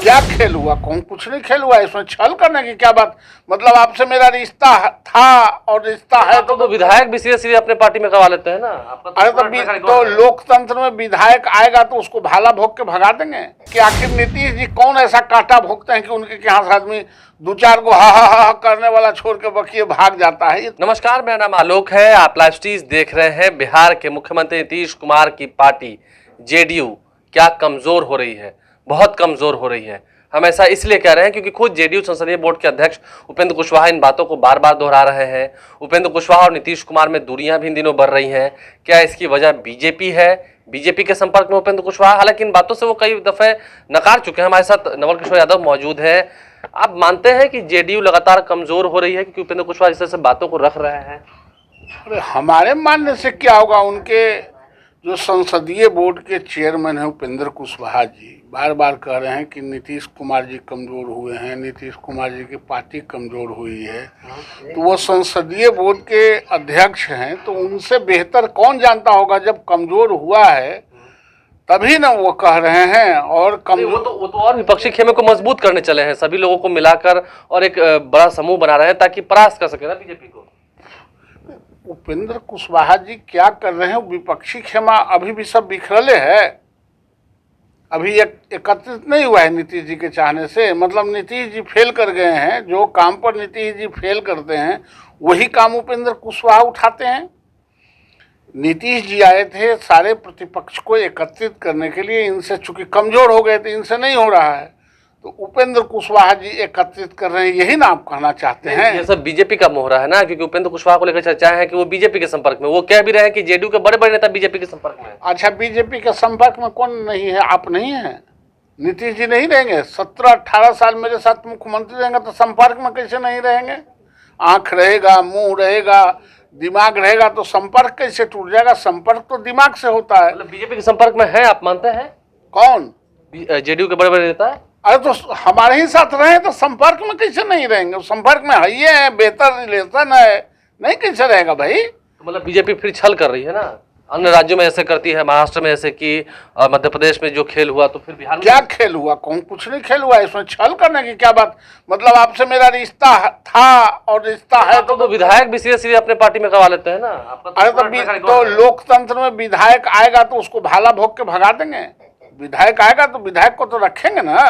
क्या खेल हुआ? कौन? कुछ नहीं खेल हुआ। इसमें छल करने की क्या बात? मतलब आपसे मेरा रिश्ता था और रिश्ता है तो विधायक भी सीधे सीधे अपने पार्टी में करवा लेते हैं ना। आपका अरे तो लोकतंत्र में विधायक आएगा तो उसको भाला भोग के भगा देंगे कि आखिर नीतीश जी कौन ऐसा कांटा भोगते हैं कि उनके यहाँ से आदमी दो चार को हा हा हा करने वाला छोड़ के बकिए भाग जाता है। नमस्कार, मेरा नाम आलोक है। आप लाइव स्ट्रीज देख रहे हैं। बिहार के मुख्यमंत्री नीतीश कुमार की पार्टी जेडीयू क्या कमजोर हो रही है, बहुत कमजोर हो रही है। हम ऐसा इसलिए कह रहे हैं क्योंकि खुद जेडीयू संसदीय बोर्ड के अध्यक्ष उपेंद्र कुशवाहा इन बातों को बार बार दोहरा रहे हैं। उपेंद्र कुशवाहा और नीतीश कुमार में दूरियां भी इन दिनों बढ़ रही हैं। क्या इसकी वजह बीजेपी है? बीजेपी के संपर्क में उपेंद्र कुशवाहा, हालांकि इन बातों से वो कई दफे नकार चुके हैं। हमारे साथ नवल किशोर यादव मौजूद है। आप मानते हैं कि जेडीयू लगातार कमजोर हो रही है क्योंकि उपेंद्र कुशवाहा इस तरह से बातों को रख रहे हैं? अरे हमारे मानने से क्या होगा? उनके जो संसदीय बोर्ड के चेयरमैन हैं उपेंद्र कुशवाहा जी बार बार कह रहे हैं कि नीतीश कुमार जी कमजोर हुए हैं, नीतीश कुमार जी की पार्टी कमजोर हुई है। तो वो संसदीय बोर्ड के अध्यक्ष हैं, तो उनसे बेहतर कौन जानता होगा जब कमजोर हुआ है तभी ना वो कह रहे हैं। और वो तो और विपक्षी खेमे को मजबूत करने चले हैं, सभी लोगों को मिलाकर और एक बड़ा समूह बना रहे हैं ताकि परास्त कर सके ना बीजेपी को। उपेंद्र कुशवाहा जी क्या कर रहे हैं? विपक्षी खेमा अभी भी सब बिखरले है, अभी एकत्रित नहीं हुआ है नीतीश जी के चाहने से। मतलब नीतीश जी फेल कर गए हैं। जो काम पर नीतीश जी फेल करते हैं वही काम उपेंद्र कुशवाहा उठाते हैं। नीतीश जी आए थे सारे प्रतिपक्ष को एकत्रित करने के लिए, इनसे चूंकि कमजोर हो गए थे, इनसे नहीं हो रहा है, तो उपेंद्र कुशवाहा जी एकत्रित कर रहे हैं, यही ना आप कहना चाहते हैं? ये सब बीजेपी का मोहरा है ना, क्योंकि उपेंद्र कुशवाहा को लेकर चर्चाएं हैं कि वो बीजेपी के संपर्क में। वो कह भी रहे हैं कि जेडीयू के बड़े बड़े नेता बीजेपी के संपर्क में। अच्छा, बीजेपी के संपर्क में कौन नहीं है? आप नहीं है? नीतीश जी नहीं रहेंगे? 17-18 साल मेरे साथ मुख्यमंत्री रहेंगे तो संपर्क में कैसे नहीं रहेंगे? आंख रहेगा, मुंह रहेगा, दिमाग रहेगा तो संपर्क कैसे टूट जाएगा? संपर्क तो दिमाग से होता है। मतलब बीजेपी के संपर्क में है, आप मानते हैं? कौन? जेडीयू के बड़े बड़े नेता है। अरे तो हमारे ही साथ रहे तो संपर्क में कैसे नहीं रहेंगे? संपर्क में है, ये है, बेहतर रिलेशन है, नहीं कैसे रहेगा भाई? तो मतलब बीजेपी फिर छल कर रही है ना, अन्य राज्यों में ऐसे करती है, महाराष्ट्र में ऐसे की, मध्य प्रदेश में जो खेल हुआ, तो फिर बिहार में क्या खेल हुआ? कौन? कुछ नहीं खेल हुआ। इसमें छल करने की क्या बात? मतलब आपसे मेरा रिश्ता था और रिश्ता है तो विधायक भी सीधे सीधे अपने पार्टी में करवा लेते हैं ना। अरे तो लोकतंत्र में विधायक आएगा तो उसको भाला भोग के भगा देंगे। विधायक आएगा तो विधायक को तो रखेंगे ना।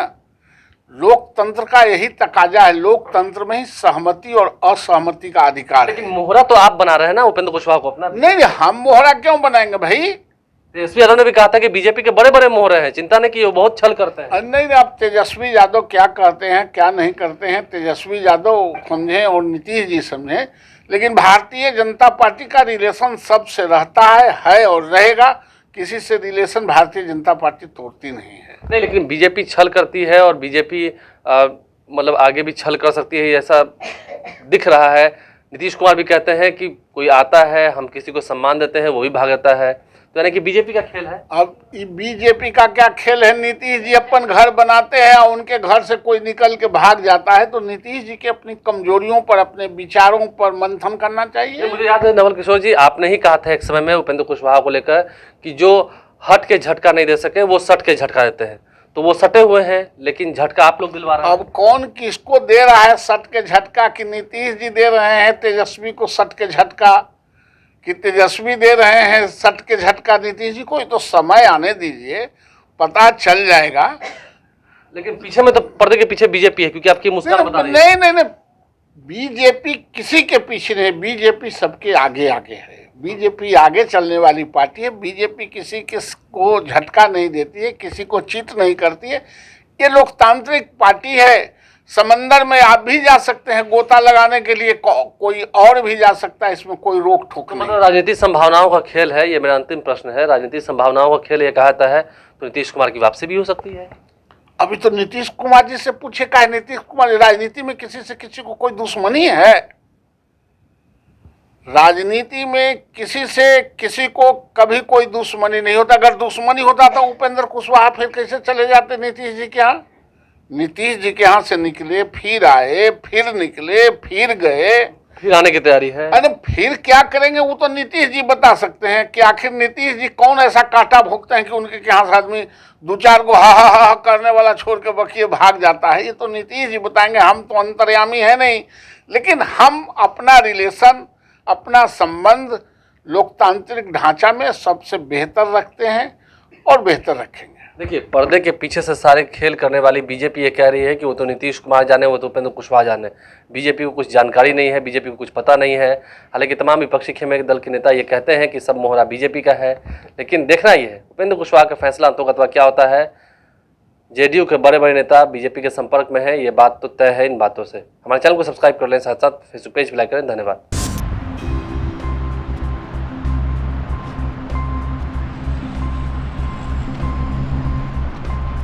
लोकतंत्र का यही तकाजा है, लोकतंत्र में ही सहमति और असहमति का अधिकार है। लेकिन मोहरा तो आप बना रहे हैं ना उपेंद्र कुशवाहा को अपना। नहीं, हम मोहरा क्यों बनाएंगे भाई? तेजस्वी यादव ने भी कहा था कि बीजेपी के बड़े बड़े मोहरे हैं, चिंता नहीं की, वो बहुत छल करते हैं। नहीं, आप तेजस्वी यादव क्या करते हैं क्या नहीं करते हैं तेजस्वी यादव समझे और नीतीश जी समझे, लेकिन भारतीय जनता पार्टी का रिलेशन सबसे रहता है और रहेगा। किसी से रिलेशन भारतीय जनता पार्टी तोड़ती नहीं है। नहीं, लेकिन बीजेपी छल करती है और बीजेपी मतलब आगे भी छल कर सकती है, ऐसा दिख रहा है। नीतीश कुमार भी कहते हैं कि कोई आता है, हम किसी को सम्मान देते हैं, वो भी भाग जाता है। तो यानी कि बीजेपी का खेल है। अब बीजेपी का क्या खेल है? नीतीश जी अपन घर बनाते हैं और उनके घर से कोई निकल के भाग जाता है, तो नीतीश जी के अपनी कमजोरियों पर, अपने विचारों पर मंथन करना चाहिए। मुझे याद है नवल किशोर जी, आपने ही कहा था एक समय में उपेंद्र कुशवाहा को लेकर कि जो हट के झटका नहीं दे सके वो सट के झटका देते हैं। तो वो सटे हुए हैं, लेकिन झटका आप लोग दिलवा रहे हैं। अब कौन किसको दे रहा है सट के झटका? कि नीतीश जी दे रहे हैं तेजस्वी को सट के झटका, कि तेजस्वी दे रहे हैं सट के झटका नीतीश जी को? तो समय आने दीजिए, पता चल जाएगा। लेकिन पीछे में तो पर्दे के पीछे बीजेपी है, क्योंकि आपकी मुस्कान बता रही है। नहीं, बीजेपी किसी के पीछे नहीं, बीजेपी सबके आगे आगे है। बीजेपी आगे चलने वाली पार्टी है। बीजेपी किसी को झटका नहीं देती है, किसी को चित नहीं करती है। ये लोकतांत्रिक पार्टी है। समंदर में आप भी जा सकते हैं गोता लगाने के लिए, कोई और भी जा सकता है, इसमें कोई रोक ठोक नहीं। मतलब राजनीतिक संभावनाओं का खेल है। ये मेरा अंतिम प्रश्न है। राजनीतिक संभावनाओं का खेल ये कहता है तो नीतीश कुमार की वापसी भी हो सकती है। अभी तो नीतीश कुमार जी से पूछे का है? नीतीश कुमार, राजनीति में किसी से किसी को कोई दुश्मनी है? राजनीति में किसी से किसी को कभी कोई दुश्मनी नहीं होता। अगर दुश्मनी होता तो उपेंद्र कुशवाहा फिर कैसे चले जाते नीतीश जी के यहाँ? नीतीश जी के यहाँ से निकले, फिर आए, फिर निकले, फिर गए। फिर आने की तैयारी है। अरे फिर क्या करेंगे वो तो नीतीश जी बता सकते हैं कि आखिर नीतीश जी कौन ऐसा कांटा भोगते हैं कि उनके यहाँ से आदमी दो चार को हा हा हा करने वाला छोड़ के बकिए भाग जाता है। ये तो नीतीश जी बताएंगे, हम तो अंतर्यामी है नहीं। लेकिन हम अपना रिलेशन, अपना संबंध लोकतांत्रिक ढांचा में सबसे बेहतर रखते हैं और बेहतर रखेंगे। देखिए, पर्दे के पीछे से सारे खेल करने वाली बीजेपी ये कह रही है कि वो तो नीतीश कुमार जाने, वो तो उपेंद्र कुशवाहा जाने। बीजेपी को कुछ जानकारी नहीं है, बीजेपी को कुछ पता नहीं है। हालांकि तमाम विपक्षी खेमे दल के नेता ये कहते हैं कि सब मोहरा बीजेपी का है, लेकिन देखना ही है उपेंद्र कुशवाहा का फैसला अंतोगत्वा क्या होता है। जेडीयू के बड़े बड़े नेता बीजेपी के संपर्क में है, ये बात तो तय है इन बातों से। हमारे चैनल को सब्सक्राइब कर लें, साथ साथ फेसबुक पेज भी लाइक करें। धन्यवाद।